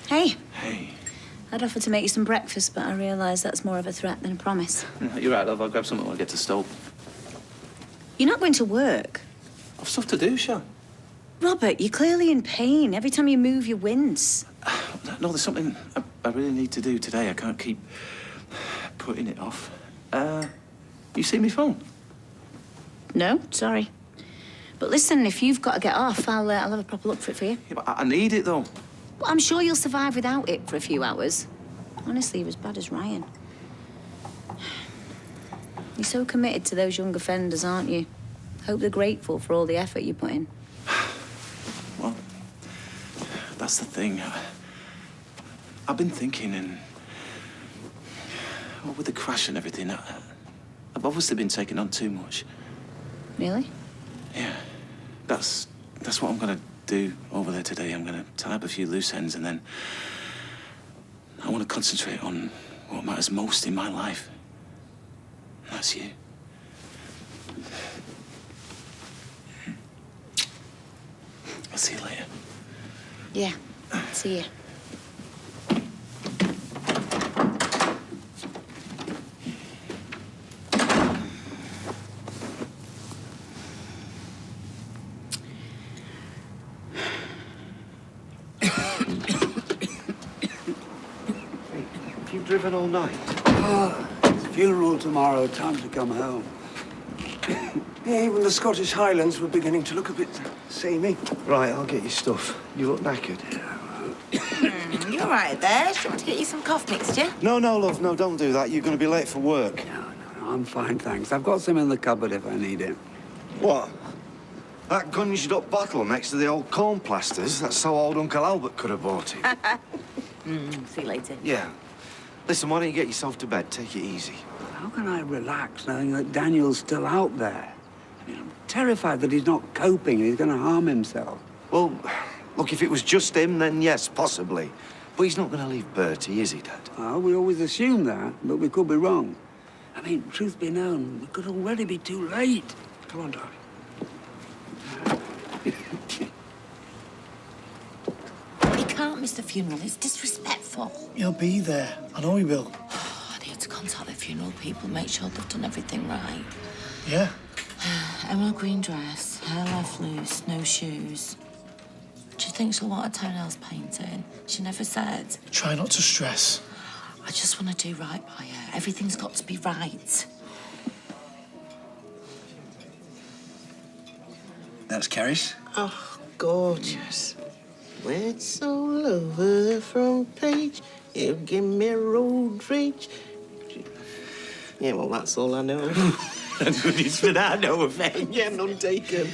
Hey. Hey. I'd offer to make you some breakfast, but I realise that's more of a threat than a promise. You're right, love. I'll grab something when I get to Stoke. You're not going to work. I've stuff to do, Sha. Robert, you're clearly in pain. Every time you move, you wince. No, there's something I really need to do today. I can't keep putting it off. You see me phone? No, sorry. But listen, if you've got to get off, I'll have a proper look for it for you. Yeah, but I need it, though. Well, I'm sure you'll survive without it for a few hours. Honestly, you're as bad as Ryan. You're so committed to those young offenders, aren't you? Hope they're grateful for all the effort you put in. Well, that's the thing. I've been thinking, and well, with the crash and everything, I've obviously been taking on too much. Really? Yeah. That's what I'm gonna do over there today. I'm gonna tie up a few loose ends, and then I want to concentrate on what matters most in my life. And that's you. I'll see you later. Yeah. See you. Have you driven all night? Oh, it's funeral tomorrow. Time to come home. Yeah, even the Scottish Highlands were beginning to look a bit samey. Right, I'll get you stuff. You look knackered. You're right there. Do you want to get you some cough mixture? No, love, no, don't do that. You're going to be late for work. No, I'm fine, thanks. I've got some in the cupboard if I need it. What? That gunged-up bottle next to the old corn plasters? That's so old Uncle Albert could have bought it. See you later. Yeah. Listen, why don't you get yourself to bed? Take it easy. How can I relax knowing that Daniel's still out there? I mean, I'm terrified that he's not coping and he's going to harm himself. Well, look, if it was just him, then yes, possibly. But he's not going to leave Bertie, is he, Dad? Oh, we always assume that, but we could be wrong. I mean, truth be known, it could already be too late. Come on, darling. He can't miss the funeral. It's disrespectful. He'll be there. I know he will. I need to contact the funeral people, make sure they've done everything right. Yeah? Emerald green dress, hair left loose, no shoes. Do you think she'll want her toenails painted? She never said. Try not to stress. I just want to do right by her. Everything's got to be right. That's Kerry's. Oh, gorgeous. Words all over the front page. You give me road rage. Yeah, well, that's all I know. That's good as for that, no offence. Yeah, none taken.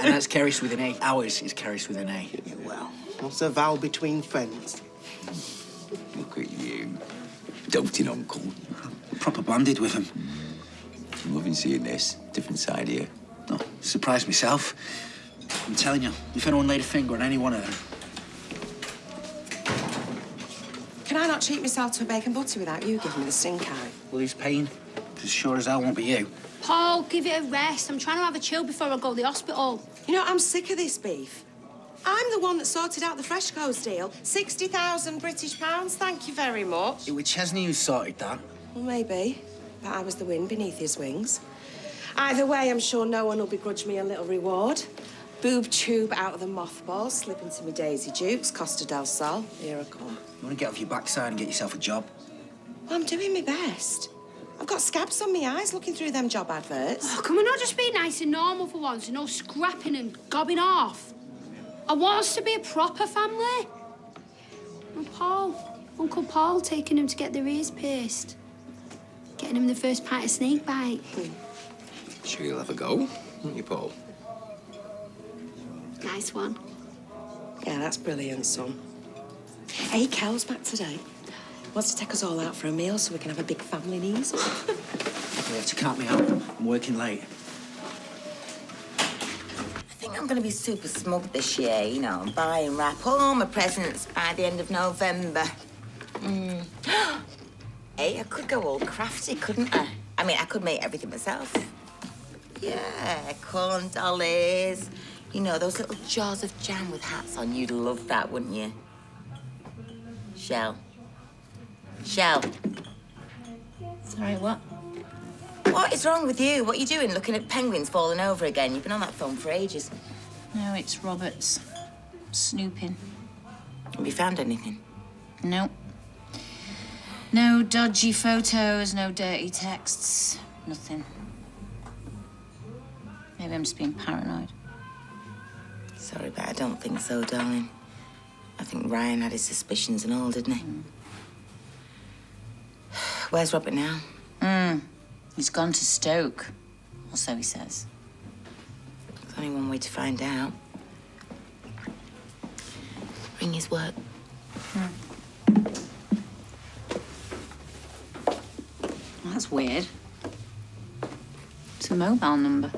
And that's Kerry's with an A. Ours is Kerry's with an A. Yeah, well, what's a vow between friends? Look at you. Doting uncle. Proper bonded with him. I'm loving seeing this. Different side of you. No, surprised myself. I'm telling you, if anyone laid a finger on any one of them. Can I not treat myself to a bacon butty without you giving me the stink eye? Well, who's paying? Because sure as hell won't be you. Paul, give it a rest. I'm trying to have a chill before I go to the hospital. You know, I'm sick of this beef. I'm the one that sorted out the Freshco's deal. 60,000 British pounds, thank you very much. It was Chesney who sorted that. Well, maybe, but I was the wind beneath his wings. Either way, I'm sure no one will begrudge me a little reward. Boob tube out of the mothball, slip into my Daisy Dukes, Costa del Sol, here I come. You want to get off your backside and get yourself a job? Well, I'm doing my best. I've got scabs on my eyes looking through them job adverts. Oh, can we not just be nice and normal for once and no scrapping and gobbing off? I want us to be a proper family. And Uncle Paul taking him to get their ears pierced. Getting him the first pint of snake bite. Sure you'll have a go, won't you, Paul? Nice one. Yeah, that's brilliant, son. Hey, Kel's back today. Wants to take us all out for a meal so we can have a big family knees. You have to count me out. I'm working late. I think I'm going to be super smug this year, you know, and buy and wrap all my presents by the end of November. Hey, I could go all crafty, couldn't I? I mean, I could make everything myself. Yeah, corn dollies. You know, those little jars of jam with hats on. You'd love that, wouldn't you? Shell. Shell. Sorry, what? What is wrong with you? What are you doing, looking at penguins falling over again? You've been on that phone for ages. No, it's Robert's. Snooping. Have you found anything? No. No dodgy photos, no dirty texts, nothing. Maybe I'm just being paranoid. Sorry, but I don't think so, darling. I think Ryan had his suspicions and all, didn't he? Where's Robert now? He's gone to Stoke, or so he says. There's only one way to find out. Ring his work. That's weird. It's a mobile number.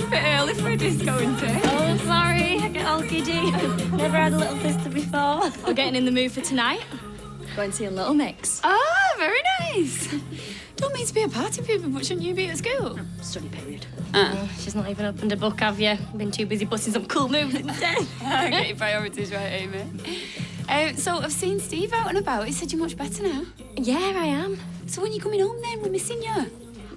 Bit early for a disco, isn't it? Oh, sorry, I get all giddy. Never had a little sister before. We're getting in the mood for tonight. Go and see a little mix. Ah, very nice. Don't mean to be a party pooper, but shouldn't you be at school? Study period. She's not even opened a book, have you? Been too busy busting some cool moves instead. Get your priorities right, Amy. So I've seen Steve out and about. He said you're much better now. Yeah, I am. So when you coming home then? We're missing you.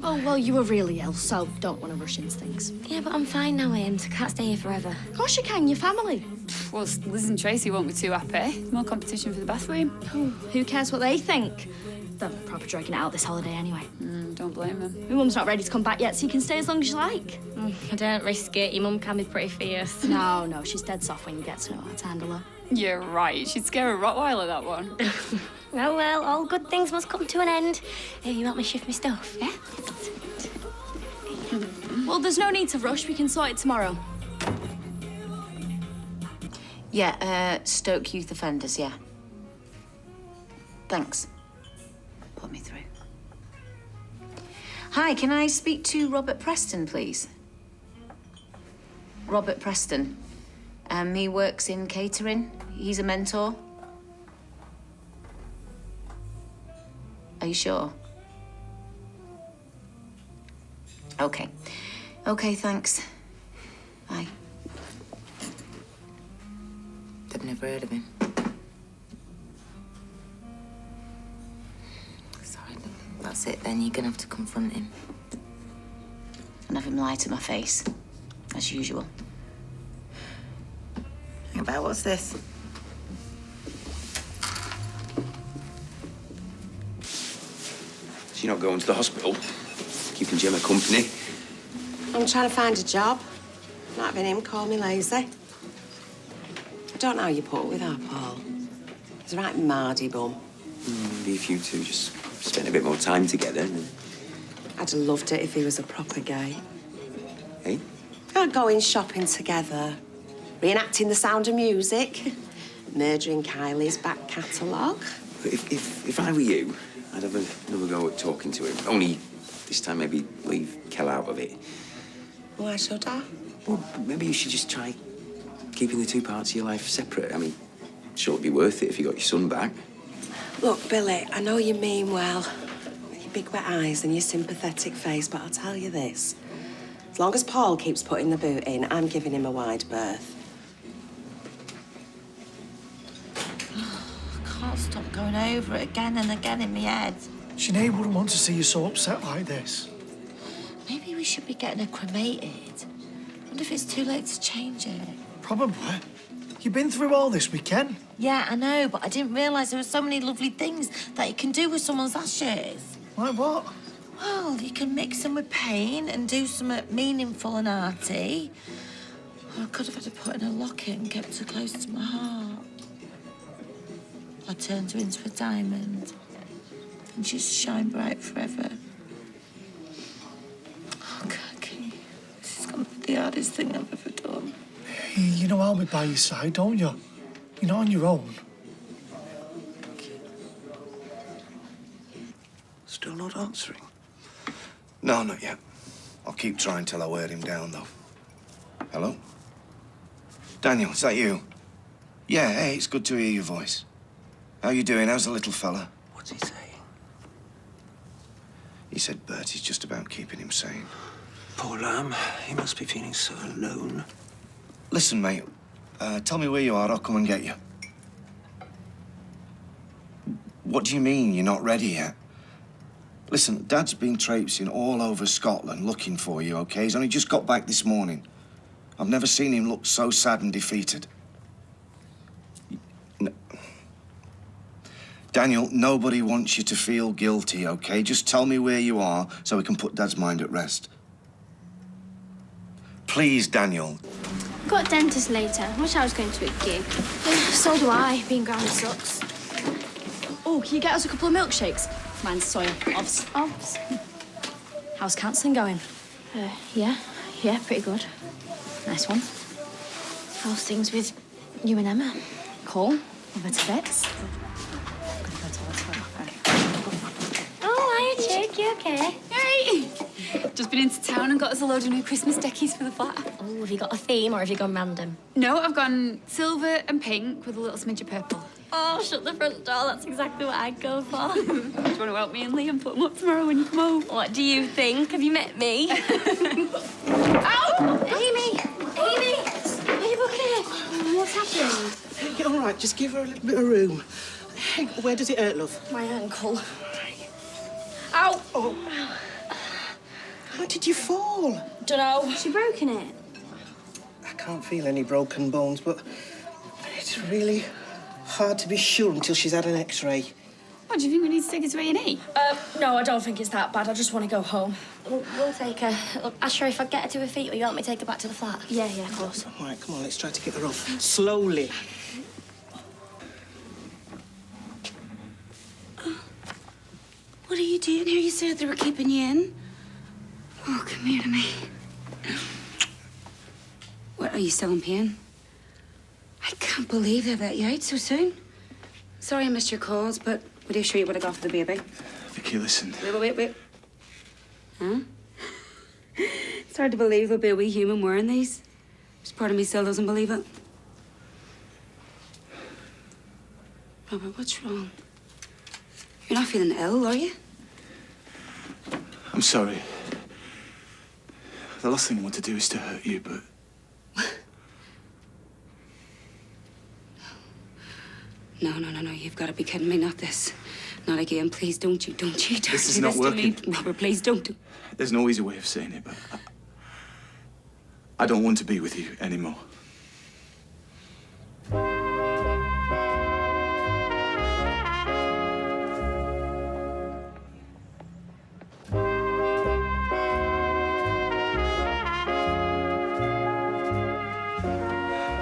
Oh, well, you were really ill, so don't want to rush into things. Yeah, but I'm fine now, Ames. I can't stay here forever. Of course you can, your family. Well, Liz and Tracy won't be too happy. More competition for the bathroom. Oh, who cares what they think? They're proper dragging it out this holiday anyway. Don't blame them. Your mum's not ready to come back yet, so you can stay as long as you like. I don't risk it. Your mum can be pretty fierce. No, she's dead soft when you get to know how to handle her. You're right. She'd scare a Rottweiler, that one. Well, all good things must come to an end. Hey, you help me shift my stuff? Yeah. Well, there's no need to rush. We can sort it tomorrow. Yeah, Stoke Youth Offenders, yeah. Thanks. Put me through. Hi, can I speak to Robert Preston, please? Robert Preston. He works in catering. He's a mentor. Are you sure? Okay. Okay, thanks. Bye. I've never heard of him. Sorry, that's it then. You're gonna have to confront him. And have him lie to my face, as usual. Hang about, what's this? So you're not going to the hospital? Keeping Gemma company? I'm trying to find a job. Not having him call me lazy. I don't know how you put up with our Paul. He's a right mardy bum. Maybe if you two just spent a bit more time together. I'd have loved it if he was a proper gay. Hey? I'd go in shopping together, reenacting The Sound of Music, murdering Kylie's back catalogue. If I were you, I'd have another go at talking to him. Only this time maybe leave Kel out of it. Why should I? Well, maybe you should just try keeping the two parts of your life separate. I mean, sure, it'd be worth it if you got your son back. Look, Billy, I know you mean well, with your big wet eyes and your sympathetic face, but I'll tell you this. As long as Paul keeps putting the boot in, I'm giving him a wide berth. I can't stop going over it again and again in my head. Sinead wouldn't want to see you so upset like this. Maybe we should be getting her cremated. I wonder if it's too late to change it. Probably. You've been through all this weekend. Yeah, I know, but I didn't realise there were so many lovely things that you can do with someone's ashes. Like what? Well, you can mix them with paint and do something meaningful and arty. Or I could have had her put in a locket and kept her close to my heart. I turned her into a diamond. And just shine bright forever. Oh, Kirky, this is gonna be the hardest thing I've ever done. You know I'll be by your side, don't you? You're not on your own. Still not answering? No, not yet. I'll keep trying till I wear him down, though. Hello? Daniel, is that you? Yeah, hey, it's good to hear your voice. How you doing? How's the little fella? What's he saying? He said Bertie's just about keeping him sane. Poor lamb. He must be feeling so alone. Listen, mate. Tell me where you are. I'll come and get you. What do you mean you're not ready yet? Listen, Dad's been traipsing all over Scotland looking for you, OK? He's only just got back this morning. I've never seen him look so sad and defeated. Daniel, nobody wants you to feel guilty, OK? Just tell me where you are so we can put Dad's mind at rest. Please, Daniel. Got dentist later. Wish I was going to a gig. So do I. Being grounded sucks. Oh, can you get us a couple of milkshakes? Mine's soy. Ovs. Ovs. How's counselling going? Yeah, pretty good. Nice one. How's things with you and Emma? Cool. Over to Bex. Oh, hiya, Chick. You okay? Hey! Just been into town and got us a load of new Christmas deckies for the flat. Oh, have you got a theme or have you gone random? No, I've gone silver and pink with a little smidge of purple. Oh, shut the front door. That's exactly what I'd go for. Do you want to help me and Liam put them up tomorrow when you come home? What do you think? Have you met me? Ow! Amy! Amy! Are you okay? What's happened? You're all right. Just give her a little bit of room. Hey, where does it hurt, love? My ankle. Ow! Oh. How did you fall? Dunno. Has she broken it? I can't feel any broken bones, but it's really hard to be sure until she's had an X-ray. What, do you think we need to take her to A&E? No, I don't think it's that bad. I just want to go home. We'll take her. Look, ask her if I get her to her feet or you want me to take her back to the flat? Yeah, of course. All right, come on, let's try to get her up. Slowly. What are you doing here? You said they were keeping you in. Oh, come here to me. What, are you still in pain? I can't believe they let you out so soon. Sorry I missed your calls, but would you sure you would have gone for the baby? Vicky, listen. Wait. Huh? It's hard to believe there'll be a wee human wearing these. Just part of me still doesn't believe it. Robert, what's wrong? You're not feeling ill, are you? I'm sorry. The last thing I want to do is to hurt you, but... No. You've got to be kidding me. Not this. Not again. Please, don't you turn This is do not this working. to me. Robert, please don't do... There's no easy way of saying it, but... I don't want to be with you anymore.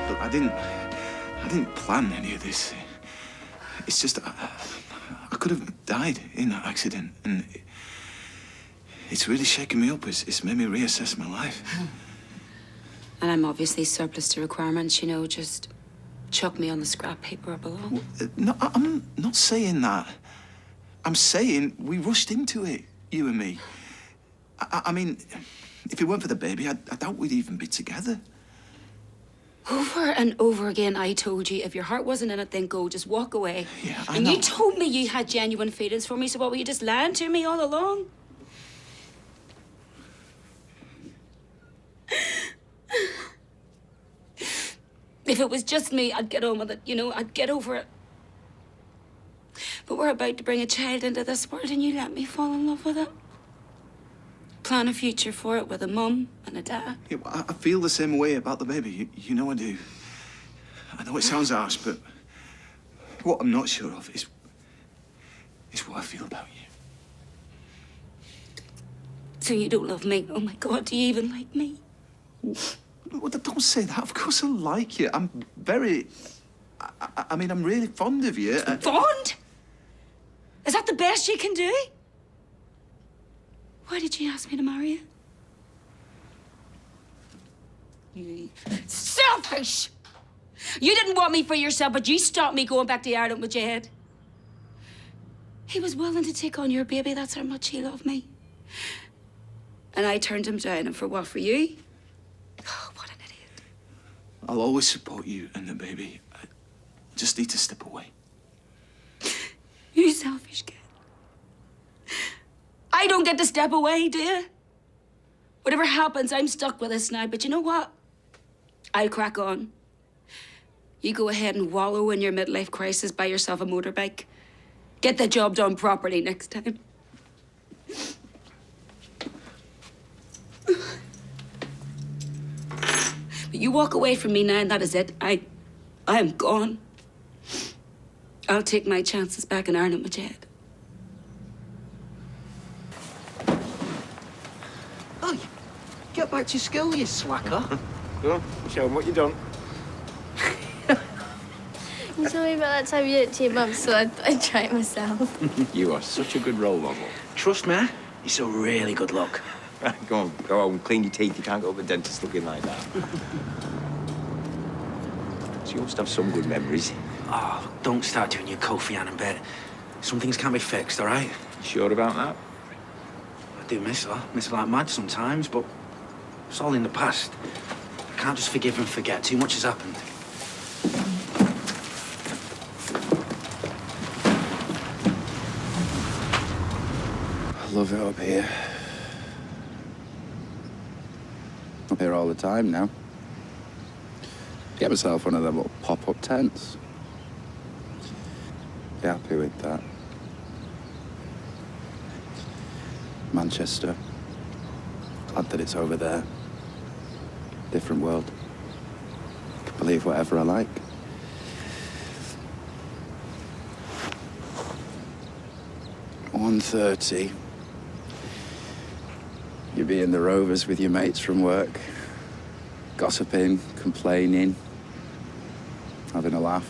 Look, I didn't plan any of this. It's just I could have died in that accident, and it's really shaken me up. It's made me reassess my life. And I'm obviously surplus to requirements, you know, just chuck me on the scrap paper up below. Well, no, I'm not saying that. I'm saying we rushed into it, you and me. I mean, if it weren't for the baby, I doubt we'd even be together. Over and over again, I told you, if your heart wasn't in it, then go, just walk away. Yeah, I and know. you told me you had genuine feelings for me, so what, were you just lying to me all along? If it was just me, I'd get on with it, you know, I'd get over it. But we're about to bring a child into this world and you let me fall in love with it. Plan a future for it with a mum and a dad. Yeah, I feel the same way about the baby. You know I do. I know it sounds harsh, but what I'm not sure of is what I feel about you. So you don't love me? Oh my God, do you even like me? Well, don't say that. Of course I like you. I'm very... I mean, I'm really fond of you. Fond? Is that the best you can do? Why did you ask me to marry you? Selfish! You didn't want me for yourself, but you stopped me going back to Ireland with Jed. He was willing to take on your baby. That's how much he loved me. And I turned him down. And for what? For you? Oh, what an idiot. I'll always support you and the baby. I just need to step away. You selfish kid. I don't get to step away, do you? Whatever happens, I'm stuck with this now. But you know what? I'll crack on. You go ahead and wallow in your midlife crisis, buy yourself a motorbike. Get the job done properly next time. But you walk away from me now, and that is it. I am gone. I'll take my chances back in Ireland with Jed. Oh, get back to school, you slacker. Go on, show them what you done. You told me about that time you did it to your mum, so I thought I'd try it myself. You are such a good role model. Trust me, it's a really good look. Go on, go home, clean your teeth. You can't go to the dentist looking like that. So you must have some good memories. Oh, look, don't start doing your Kofi Annan bit. Some things can't be fixed, all right? You sure about that? I do miss her. Miss her like mad sometimes, but it's all in the past. I can't just forgive and forget. Too much has happened. I love it up here. Up here all the time now. Get myself one of them little pop-up tents. Be happy with that. Manchester. Glad that it's over there. Different world. Can believe whatever I like. "1:30. You'd be in the Rovers with your mates from work. Gossiping, complaining, having a laugh.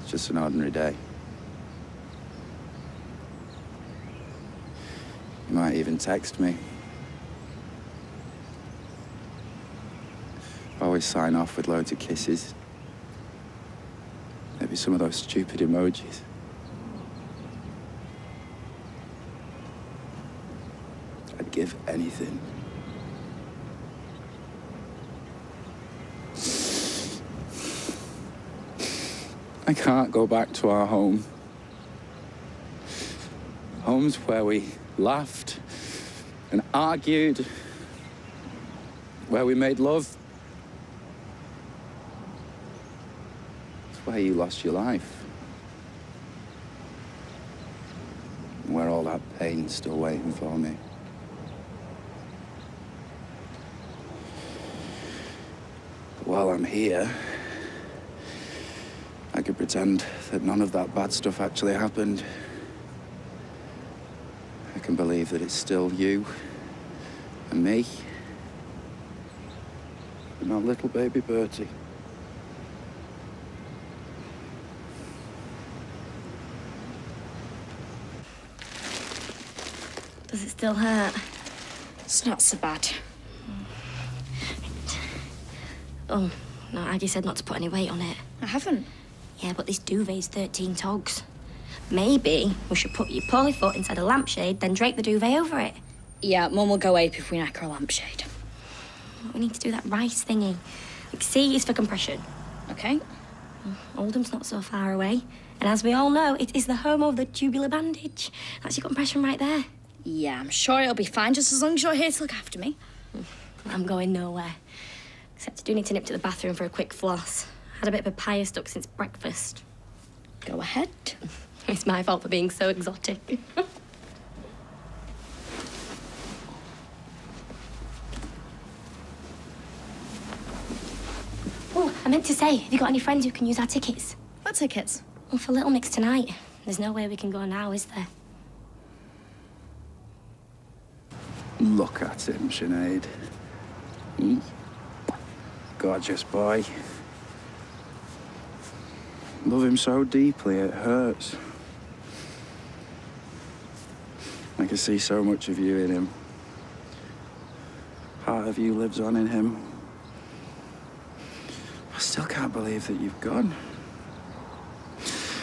It's just an ordinary day. You might even text me. Always sign off with loads of kisses. Maybe some of those stupid emojis. I'd give anything. I can't go back to our home. Homes where we laughed and argued, where we made love. It's where you lost your life. And where all that pain's still waiting for me. But while I'm here, I could pretend that none of that bad stuff actually happened. I can believe that it's still you and me and our little baby Bertie. Does it still hurt? It's not so bad. Oh, no, Aggie said not to put any weight on it. I haven't. Yeah, but this duvet's 13 togs. Maybe we should put your poorly foot inside a lampshade, then drape the duvet over it. Yeah, Mum will go ape if we knack her a lampshade. We need to do that rice thingy. Like, C is for compression. Okay. Oldham's not so far away. And as we all know, it is the home of the tubular bandage. That's your compression right there. Yeah, I'm sure it'll be fine just as long as you're here to look after me. I'm going nowhere. Except I do need to nip to the bathroom for a quick floss. Had a bit of a papaya stuck since breakfast. Go ahead. It's my fault for being so exotic. Oh, I meant to say, have you got any friends who can use our tickets? What tickets? Well, for Little Mix tonight. There's no way we can go now, is there? Look at him, Sinead. Gorgeous boy. Love him so deeply, it hurts. I can see so much of you in him. Part of you lives on in him. I still can't believe that you've gone.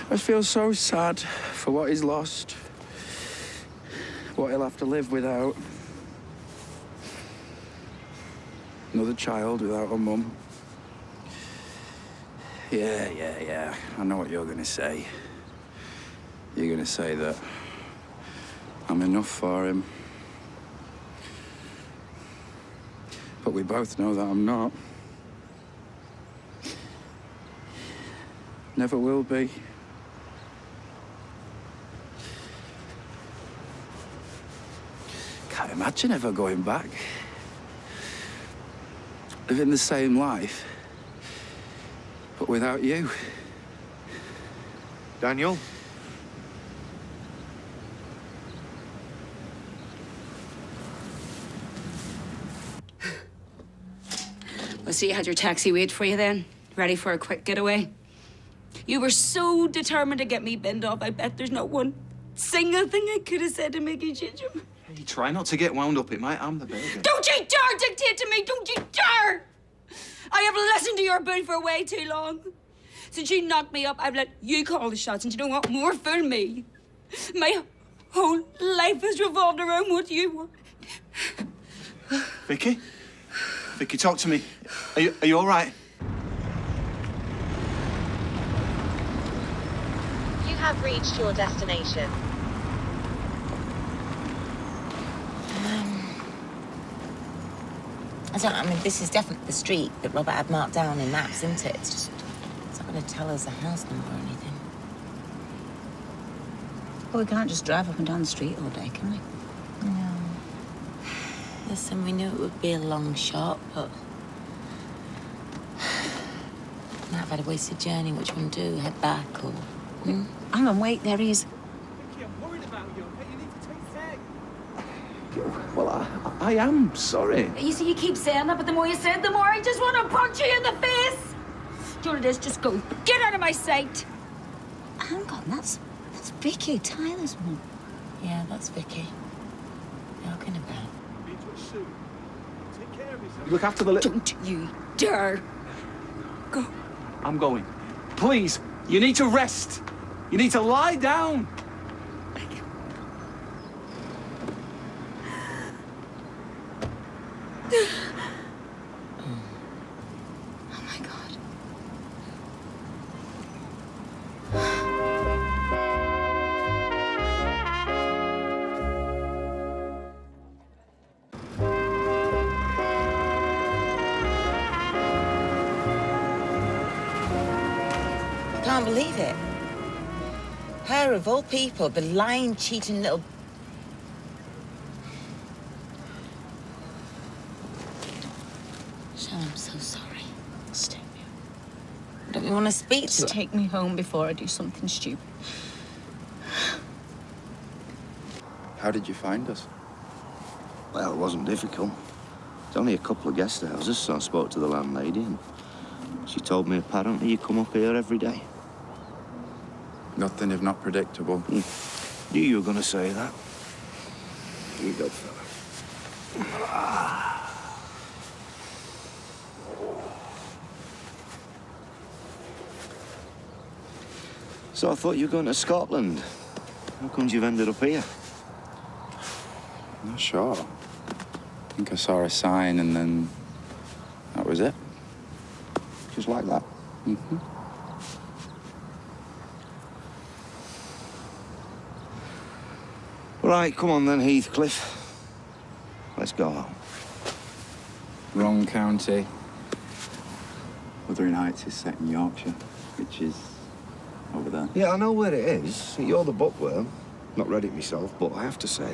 I just feel so sad for what he's lost, what he'll have to live without. Another child without a mum. Yeah. I know what you're gonna say. You're gonna say that I'm enough for him. But we both know that I'm not. Never will be. Can't imagine ever going back. Living the same life, but without you. Daniel? Well, so you had your taxi wait for you then? Ready for a quick getaway? You were so determined to get me binned off, I bet there's not one single thing I could have said to make you change him. Hey, try not to get wound up. It might harm the baby. Don't you dare dictate to me! Don't you dare! I have listened to your boon for way too long. Since you knocked me up, I've let you call the shots, and you know what? More fool me. My whole life has revolved around what you want. Vicky? Vicky, talk to me. Are you all right? You have reached your destination. I mean, this is definitely the street that Robert had marked down in maps, isn't it? It's not going to tell us a house number or anything. Well, we can't just drive up and down the street all day, can we? No. Listen, we knew it would be a long shot, but... might have had a wasted journey. Which one do? Head back or... Hang on, wait, there he is. Vicky, I'm worried about you, okay? You need to take Zach. Well, I am sorry. You see, you keep saying that, but the more you say it, the more I just want to punch you in the face. Do you know what it is? Just go. Get out of my sight. Hang on, that's Vicky, Tyler's mum. Yeah, that's Vicky. Talking about. Be in touch soon. Take care of yourself. Look after the little... Don't you dare. Go. I'm going. Please, you need to rest. You need to lie down. Oh, my God. I can't believe it. Her, of all people, the lying, cheating little... Shell, I'm so sorry. Stay here. Don't you want to speak to Just her? take me home before I do something stupid. How did you find us? Well, it wasn't difficult. It's only a couple of guest houses, so I spoke to the landlady, and she told me apparently you come up here every day. Nothing if not predictable. Knew you were going to say that. Here you go, fella. So I thought you were going to Scotland. How comes you've ended up here? Not sure. I think I saw a sign and then that was it. Just like that? Mm-hmm. Right, come on then, Heathcliff. Let's go home. Wrong county. Wuthering Heights is set in Yorkshire, which is over there. Yeah, I know where it is. You're the bookworm. Not read it myself, but I have to say,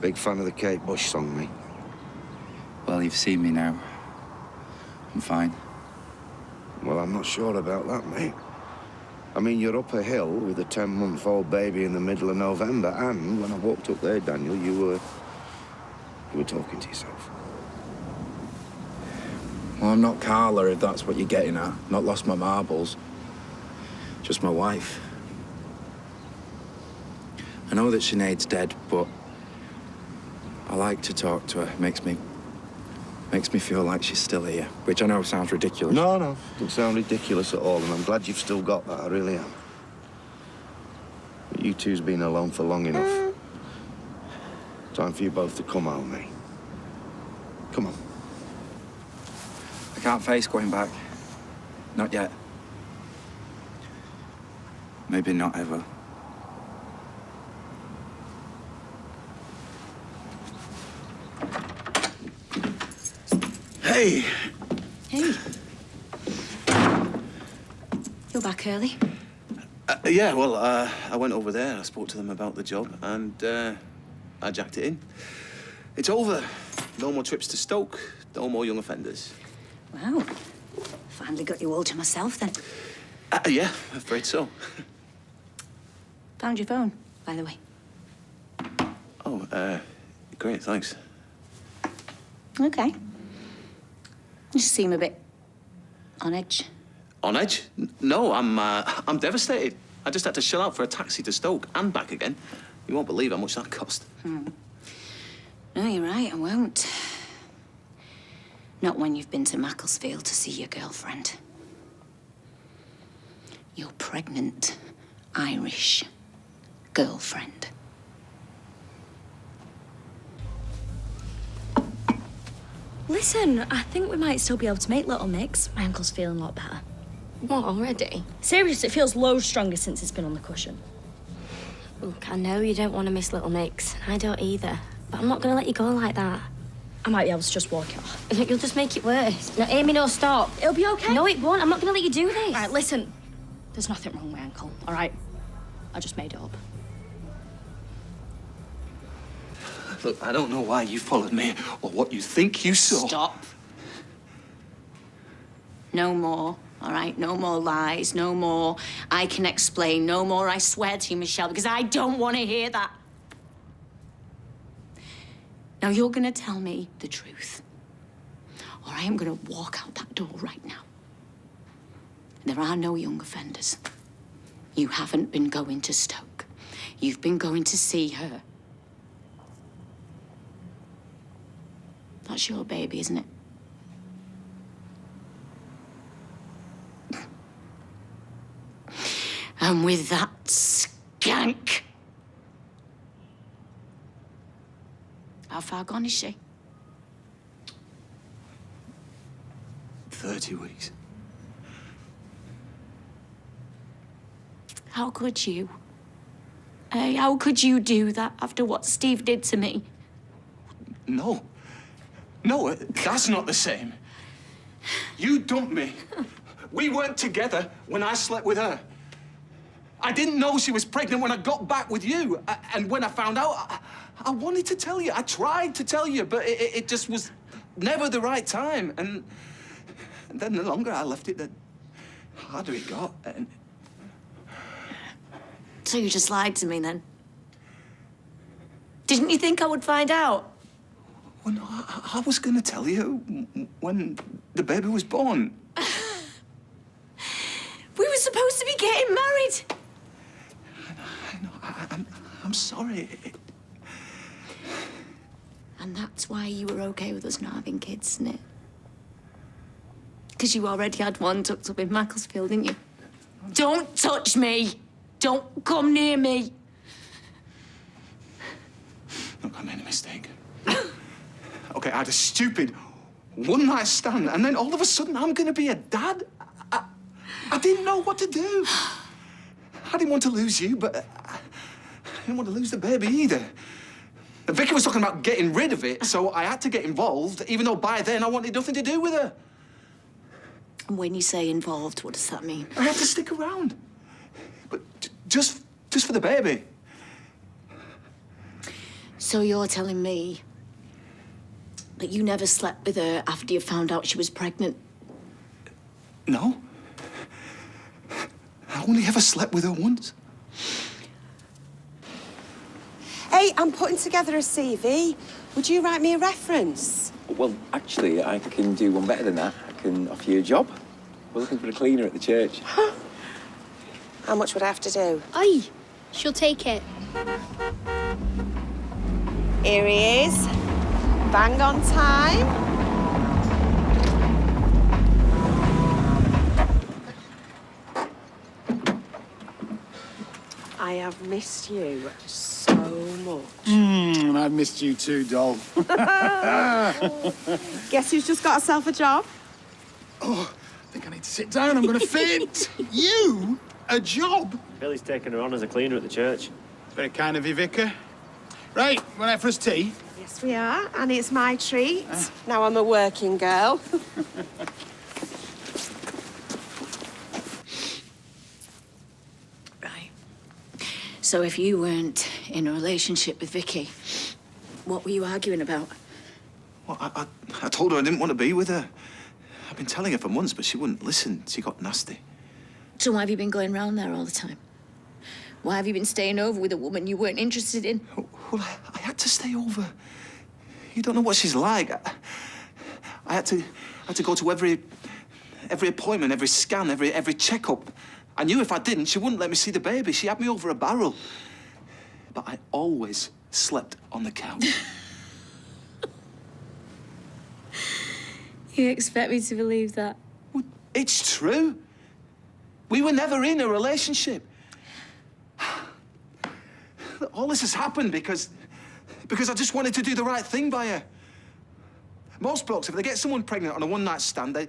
big fan of the Kate Bush song, mate. Well, you've seen me now. I'm fine. Well, I'm not sure about that, mate. I mean, you're up a hill with a 10-month-old baby in the middle of November, and when I walked up there, Daniel, you were talking to yourself. Well, I'm not Carla, if that's what you're getting at. Not lost my marbles. Just my wife. I know that Sinead's dead, but I like to talk to her. Makes me feel like she's still here, which I know sounds ridiculous. No, doesn't sound ridiculous at all, and I'm glad you've still got that. I really am. But you two's been alone for long enough. Time for you both to come home, mate. Come on. I can't face going back. Not yet. Maybe not ever. Hey! Hey. You're back early. Yeah, well, I went over there, I spoke to them about the job, and I jacked it in. It's over. No more trips to Stoke, no more young offenders. Wow. Finally got you all to myself, then. Yeah, afraid so. Found your phone, by the way. Oh, great, thanks. Okay. You seem a bit on edge. On edge? No, I'm devastated. I just had to shell out for a taxi to Stoke and back again. You won't believe how much that cost. No, you're right, I won't. Not when you've been to Macclesfield to see your girlfriend. Your pregnant Irish girlfriend. Listen, I think we might still be able to make Little Mix. My uncle's feeling a lot better. What, already? Seriously, it feels loads stronger since it's been on the cushion. Look, I know you don't want to miss Little Mix. I don't either. But I'm not going to let you go like that. I might be able to just walk it off. Look, you'll just make it worse. No, Amy, no, stop. It'll be okay. No, it won't. I'm not going to let you do this. All right, listen. There's nothing wrong with my ankle, all right? I just made it up. Look, I don't know why you followed me or what you think you saw. Stop. No more, all right? No more lies, no more I can explain, no more I swear to you, Michelle, because I don't want to hear that. Now, you're going to tell me the truth, or I am going to walk out that door right now. There are no young offenders. You haven't been going to Stoke. You've been going to see her. That's your baby, isn't it? And with that skank. How far gone is she? 30 weeks. How could you? Hey, how could you do that after what Steve did to me? No. No, that's not the same. You dumped me. We weren't together when I slept with her. I didn't know she was pregnant when I got back with you. And when I found out, I wanted to tell you. I tried to tell you, but it just was never the right time. And then the longer I left it, the harder it got. And So you just lied to me then? Didn't you think I would find out? well, no, I was going to tell you when the baby was born. We were supposed to be getting married. I'm sorry. And that's why you were okay with us not having kids, isn't it? Because you already had one tucked up in Macclesfield, didn't you? Don't touch me. Don't come near me. Look, I made a mistake. Okay, I had a stupid one-night stand, and then all of a sudden I'm going to be a dad? I didn't know what to do. I didn't want to lose you, but I didn't want to lose the baby either. Vicky was talking about getting rid of it, so I had to get involved, even though by then I wanted nothing to do with her. And when you say involved, what does that mean? I had to stick around. But just for the baby. So you're telling me that you never slept with her after you found out she was pregnant? No. I only ever slept with her once. Hey, I'm putting together a CV. Would you write me a reference? Well, actually, I can do one better than that. I can offer you a job. We're looking for a cleaner at the church. How much would I have to do? Aye, she'll take it. Here he is. Bang on time. I have missed you so much. And I've missed you too, doll. Guess who's just got herself a job? Oh, I think I need to sit down. I'm going to faint. You? A job? Billy's taking her on as a cleaner at the church. Very kind of you, Vicar. Right, went out for us tea. Yes, we are, and it's my treat. Now I'm a working girl. Right. So if you weren't in a relationship with Vicky, what were you arguing about? Well, I told her I didn't want to be with her. I've been telling her for months, but she wouldn't listen. She got nasty. So why have you been going round there all the time? Why have you been staying over with a woman you weren't interested in? Well, I had to stay over. You don't know what she's like. I had to go to every appointment, every scan, every checkup. I knew if I didn't, she wouldn't let me see the baby. She had me over a barrel. But I always slept on the couch. You expect me to believe that? Well, it's true. We were never in a relationship. All this has happened because I just wanted to do the right thing by her. Most blokes, if they get someone pregnant on a one-night stand,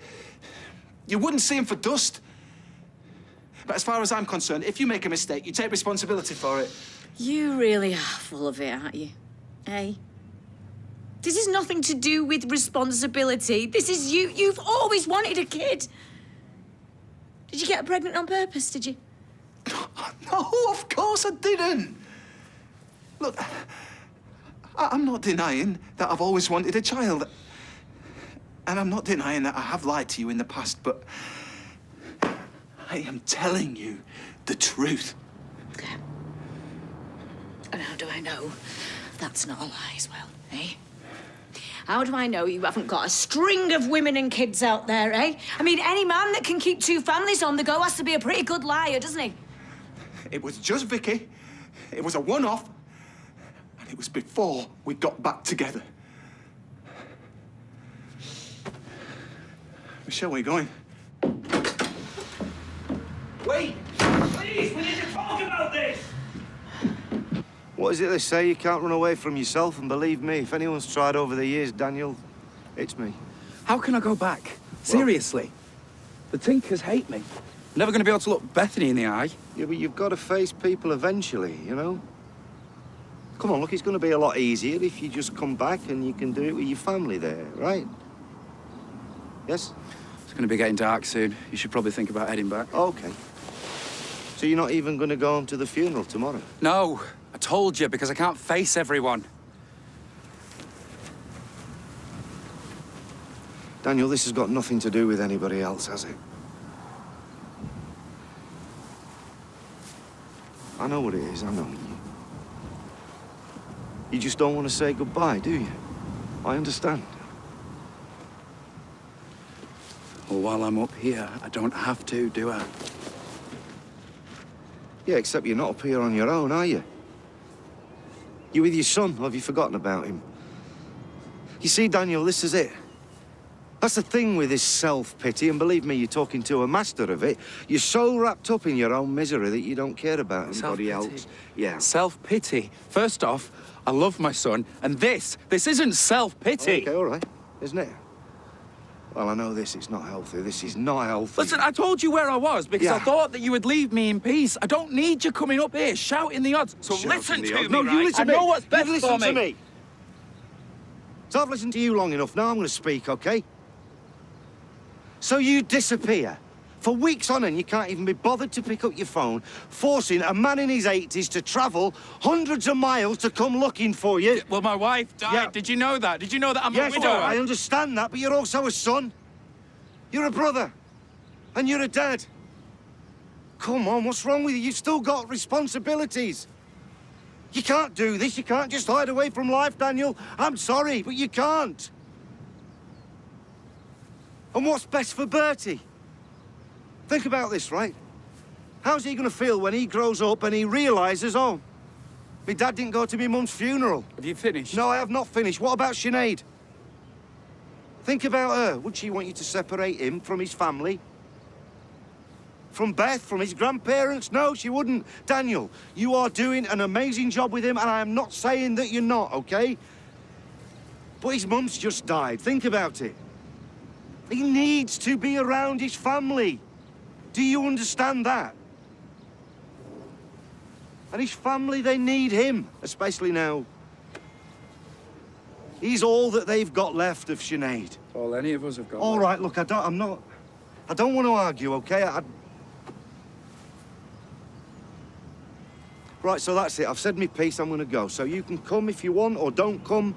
you wouldn't see them for dust. But as far as I'm concerned, if you make a mistake, you take responsibility for it. You really are full of it, aren't you? Eh? This is nothing to do with responsibility. This is you. You've always wanted a kid. Did you get her pregnant on purpose, did you? No, of course I didn't. Look, I'm not denying that I've always wanted a child. And I'm not denying that I have lied to you in the past, but I am telling you the truth. Okay. And how do I know that's not a lie as well, eh? How do I know you haven't got a string of women and kids out there, eh? I mean, any man that can keep two families on the go has to be a pretty good liar, doesn't he? It was just Vicky. It was a one-off. And it was before we got back together. Michelle, where are you going? Wait! Please, we need to talk about this! What is it they say? You can't run away from yourself, and believe me, if anyone's tried over the years, Daniel, it's me. How can I go back? Seriously? The Tinkers hate me. I'm never going to be able to look Bethany in the eye. Yeah, but you've got to face people eventually, you know? Come on, look, it's going to be a lot easier if you just come back and you can do it with your family there, right? Yes? It's going to be getting dark soon. You should probably think about heading back. Okay. So you're not even going to go home to the funeral tomorrow? No, I told you, because I can't face everyone. Daniel, this has got nothing to do with anybody else, has it? I know what it is, I know. You just don't want to say goodbye, do you? I understand. Well, while I'm up here, I don't have to, do I? Yeah, except you're not up here on your own, are you? You with your son, or have you forgotten about him? You see, Daniel, this is it. That's the thing with this self-pity, and believe me, you're talking to a master of it. You're so wrapped up in your own misery that you don't care about anybody else. Yeah. Self-pity? First off, I love my son, and this isn't self-pity. Okay, all right, isn't it? Well, I know this, it's not healthy. This is not healthy. Listen, I told you where I was because I Yeah. thought that you would leave me in peace. I don't need you coming up here shouting the odds. So Shouting listen the to odds. me, No, you right? listen I to me. know what's best You listen for to me. So I've listened to you long enough. Now I'm going to speak, okay? So you disappear. For weeks on end, you can't even be bothered to pick up your phone, forcing a man in his 80s to travel hundreds of miles to come looking for you. Well, my wife died. Yeah. Did you know that? Did you know that I'm Yes, a widower? I understand that, but you're also a son. You're a brother. And you're a dad. Come on, what's wrong with you? You've still got responsibilities. You can't do this. You can't just hide away from life, Daniel. I'm sorry, but you can't. And what's best for Bertie? Think about this, right? How's he going to feel when he grows up and he realises, oh, my dad didn't go to my mum's funeral? Have you finished? No, I have not finished. What about Sinead? Think about her. Would she want you to separate him from his family? From Beth, from his grandparents? No, she wouldn't. Daniel, you are doing an amazing job with him, and I am not saying that you're not, okay? But his mum's just died. Think about it. He needs to be around his family. Do you understand that? And his family, they need him, especially now He's all that they've got left of Sinead. All any of us have got. All right, look, I don't want to argue, okay? Right, so that's it. I've said my piece, I'm gonna go. So you can come if you want, or don't come.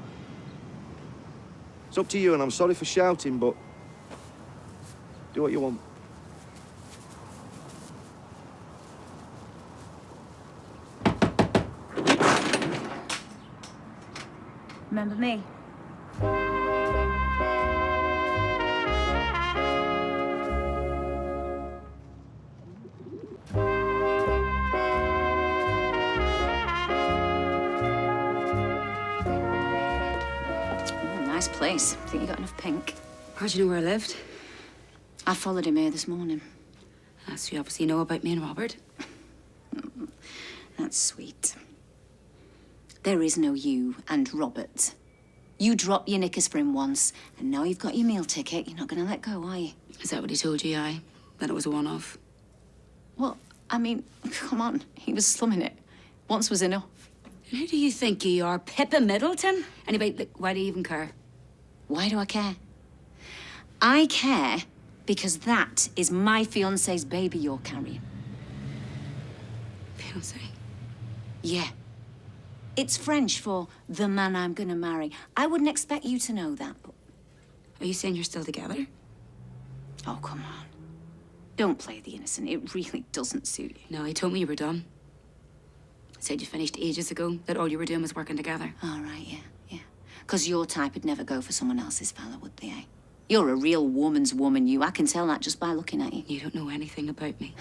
It's up to you, and I'm sorry for shouting, but do what you want. Remember me? Nice place. Think you got enough pink? How'd you know where I lived? I followed him here this morning. So you obviously know about me and Robert. That's sweet. There is no you and Robert. You dropped your knickers for him once, and now you've got your meal ticket. You're not going to let go, are you? Is that what he told you, aye? That it was a one-off? Well, I mean, come on. He was slumming it. Once was enough. And who do you think you are, Pippa Middleton? Anyway, look, why do you even care? Why do I care? I care because that is my fiancé's baby you're carrying. Fiancé? Yeah. It's French for the man I'm gonna marry. I wouldn't expect you to know that, but... Are you saying you're still together? Oh, come on. Don't play the innocent. It really doesn't suit you. No, he told me you were done. Said you finished ages ago, that all you were doing was working together. All right, yeah. Because your type would never go for someone else's fella, would they, eh? You're a real woman's woman, you. I can tell that just by looking at you. You don't know anything about me.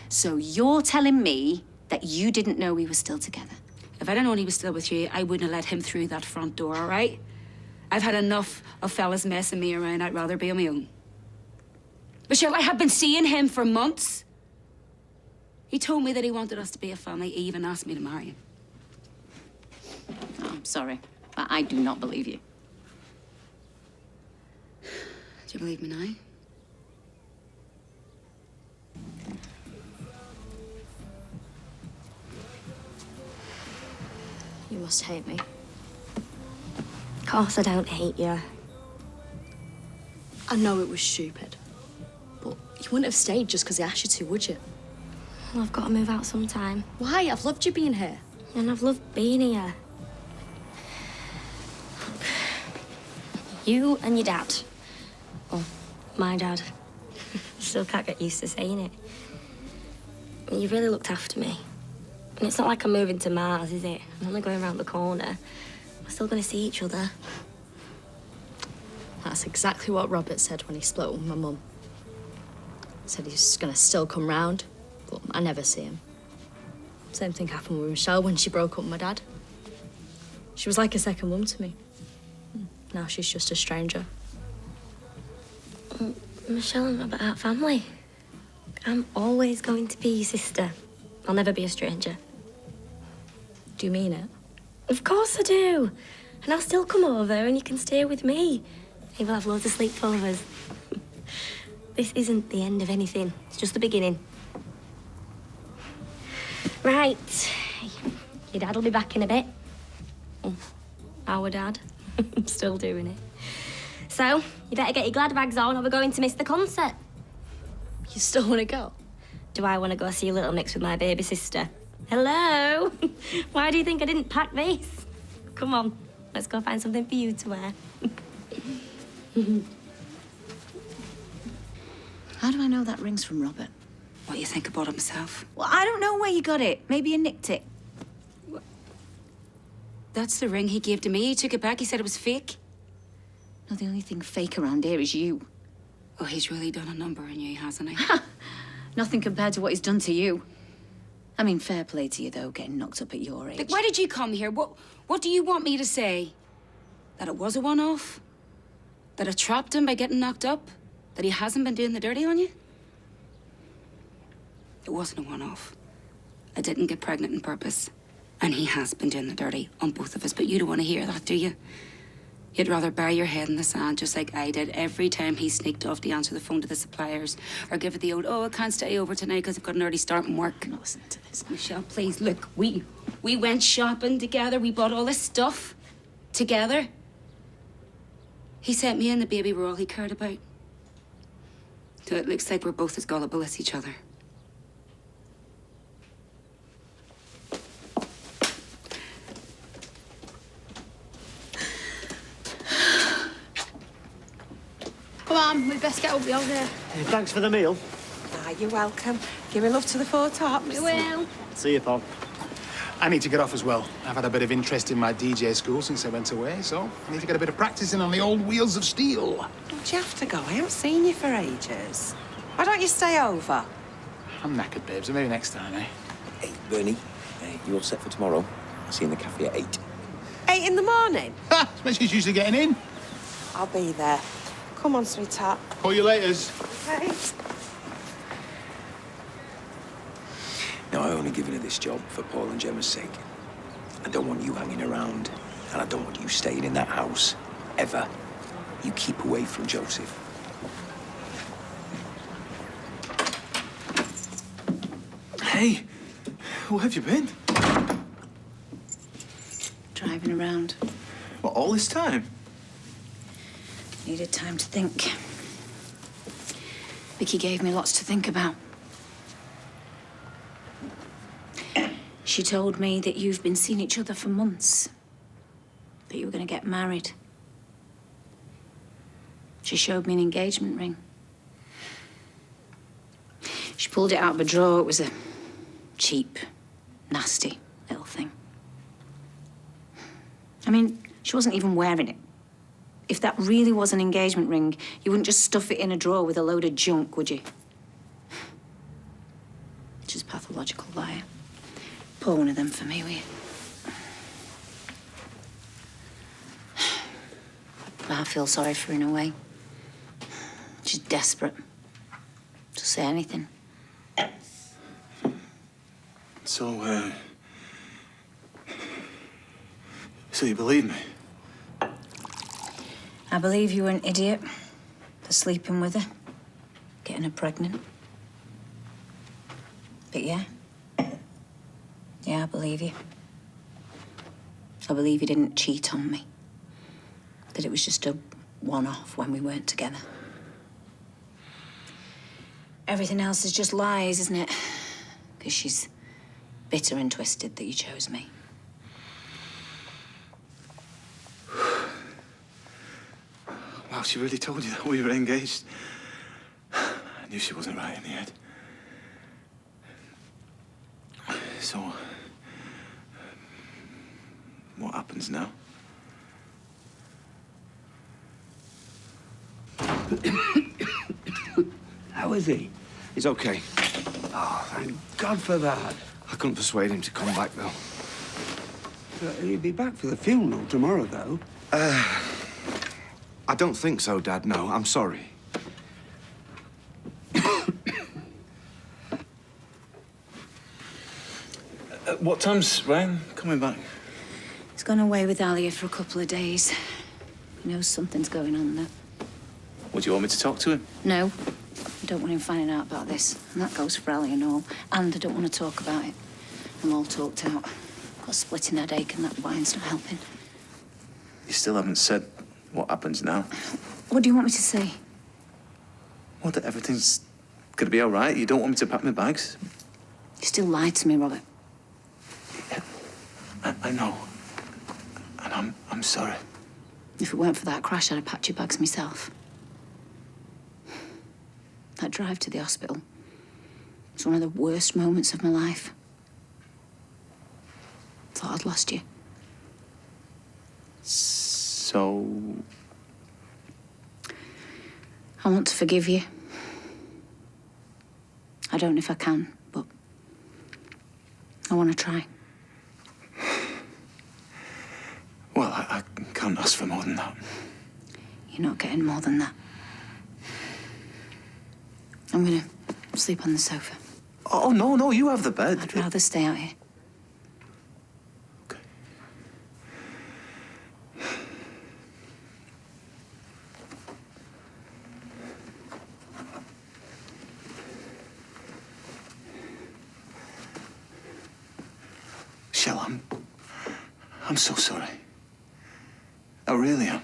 So you're telling me that you didn't know we were still together? If I'd known he was still with you, I wouldn't have let him through that front door, all right? I've had enough of fellas messing me around. I'd rather be on my own. Michelle, I have been seeing him for months. He told me that he wanted us to be a family. He even asked me to marry him. Oh, I'm sorry, but I do not believe you. Do you believe me now? You must hate me. Of course I don't hate you. I know it was stupid, but you wouldn't have stayed just because he asked you to, would you? Well, I've got to move out sometime. Why? I've loved you being here. And I've loved being here. You and your dad. Oh, my dad. Still can't get used to saying it. You really looked after me. And it's not like I'm moving to Mars, is it? I'm only going around the corner. We're still going to see each other. That's exactly what Robert said when he split with my mum. Said he's gonna still come round, but I never see him. Same thing happened with Michelle when she broke up with my dad. She was like a second mum to me. Now she's just a stranger. Michelle and Robert aren't family. I'm always going to be your sister. I'll never be a stranger. Do you mean it? Of course I do. And I'll still come over and you can stay with me. Maybe we'll have loads of sleepovers. This isn't the end of anything. It's just the beginning. Right. Your dad will be back in a bit. Our dad. I'm still doing it. So, you better get your glad bags on or we're going to miss the concert. You still want to go? Do I want to go see Little Mix with my baby sister? Hello? Why do you think I didn't pack this? Come on, let's go find something for you to wear. How do I know that ring's from Robert? What you think about himself? Well, I don't know where you got it. Maybe you nicked it. That's the ring he gave to me. He took it back. He said it was fake. No, the only thing fake around here is you. Oh, he's really done a number on you, hasn't he? Nothing compared to what he's done to you. I mean, fair play to you, though, getting knocked up at your age. Like, why did you come here? What do you want me to say? That it was a one-off? That I trapped him by getting knocked up? That he hasn't been doing the dirty on you? It wasn't a one-off. I didn't get pregnant on purpose. And he has been doing the dirty on both of us. But you don't want to hear that, do you? You'd rather bury your head in the sand, just like I did every time he sneaked off to answer the phone to the suppliers or give it the old, oh, I can't stay over tonight because I've got an early start in work. No, listen to this. Michelle, please, look, we went shopping together. We bought all this stuff. Together. He sent me and the baby were all he cared about. So it looks like we're both as gullible as each other. Come on, we best get up the old here. Thanks for the meal. Ah, you're welcome. Give me love to the four tops. We will. See you, Paul. I need to get off as well. I've had a bit of interest in my DJ school since I went away, so I need to get a bit of practicing on the old wheels of steel. Don't you have to go? I haven't seen you for ages. Why don't you stay over? I'm knackered, babes, so maybe next time, eh? Hey, Bernie, you all set for tomorrow? I'll see you in the cafe at 8. 8 in the morning? Ha! She's usually getting in. I'll be there. Come on, sweetheart. Call you laters. Okay. Now, I only given her this job for Paul and Gemma's sake. I don't want you hanging around, and I don't want you staying in that house, ever. You keep away from Joseph. Hey, where have you been? Driving around. What, all this time? Needed time to think. Vicky gave me lots to think about. She told me that you've been seeing each other for months. That you were going to get married. She showed me an engagement ring. She pulled it out of a drawer. It was a cheap, nasty little thing. I mean, she wasn't even wearing it. If that really was an engagement ring, you wouldn't just stuff it in a drawer with a load of junk, would you? She's a pathological liar. Pour one of them for me, will you? I feel sorry for her in a way. She's desperate. She'll say anything. So, so you believe me? I believe you were an idiot for sleeping with her, getting her pregnant. But yeah. Yeah, I believe you. I believe you didn't cheat on me. That it was just a one-off when we weren't together. Everything else is just lies, isn't it? Because she's bitter and twisted that you chose me. Wow, she really told you that we were engaged. I knew she wasn't right in the head. So, what happens now? How is he? He's okay. Oh, thank God for that. I couldn't persuade him to come back, though. He'll be back for the funeral tomorrow, though. I don't think so, Dad. No, I'm sorry. What time's Ryan coming back? He's gone away with Alia for a couple of days. He knows something's going on, though. Would you want me to talk to him? No, I don't want him finding out about this. And that goes for Alia and all. And I don't want to talk about it. I'm all talked out. Got a splitting headache and that wine's not helping. You still haven't said what happens now. What do you want me to say? Well, that everything's gonna be all right. You don't want me to pack my bags? You still lied to me, Robert. I know. And I'm sorry. If it weren't for that crash, I'd have packed your bags myself. That drive to the hospital was one of the worst moments of my life. Thought I'd lost you. So... I want to forgive you. I don't know if I can, but I want to try. Well, I can't ask for more than that. You're not getting more than that. I'm gonna sleep on the sofa. Oh, no, you have the bed. I'd rather stay out here. Okay. Shell, I'm so sorry. I really am.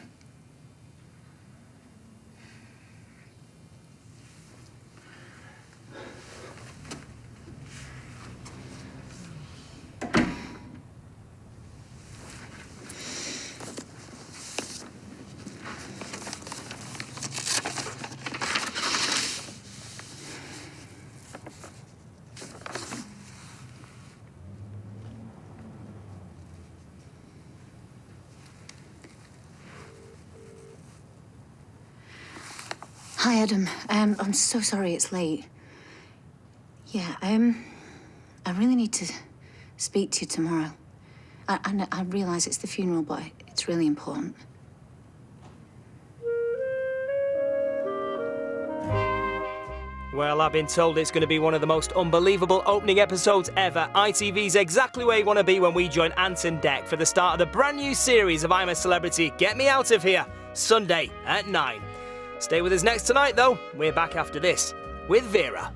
Hi, Adam. I'm so sorry it's late. Yeah, I really need to speak to you tomorrow. I realise it's the funeral, but it's really important. Well, I've been told it's going to be one of the most unbelievable opening episodes ever. ITV's exactly where you want to be when we join Anton Deck for the start of the brand new series of I'm a Celebrity, Get Me Out of Here, Sunday at 9. Stay with us next tonight, though. We're back after this with Vera.